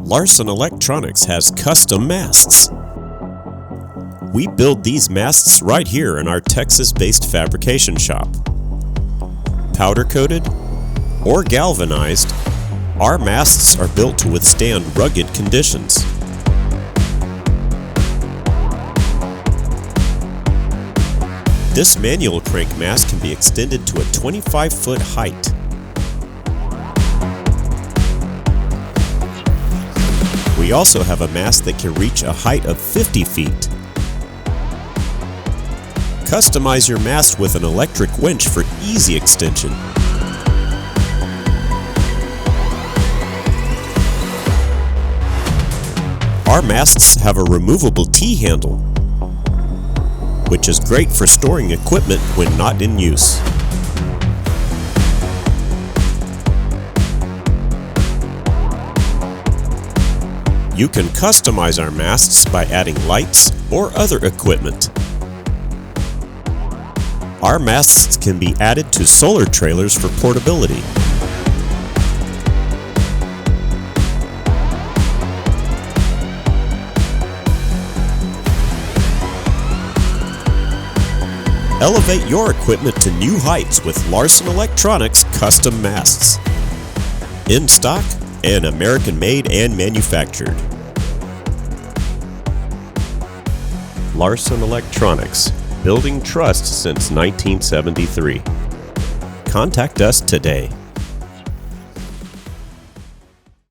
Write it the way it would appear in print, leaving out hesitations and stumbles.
Larson Electronics has custom masts. We build these masts right here in our Texas-based fabrication shop. Powder-coated or galvanized, our masts are built to withstand rugged conditions. This manual crank mast can be extended to a 25-foot height. We also have a mast that can reach a height of 50 feet. Customize your mast with an electric winch for easy extension. Our masts have a removable T-handle, which is great for storing equipment when not in use. You can customize our masts by adding lights or other equipment. Our masts can be added to solar trailers for portability. Elevate your equipment to new heights with Larson Electronics custom masts. In stock and American-made and manufactured. Larson Electronics, building trust since 1973. Contact us today.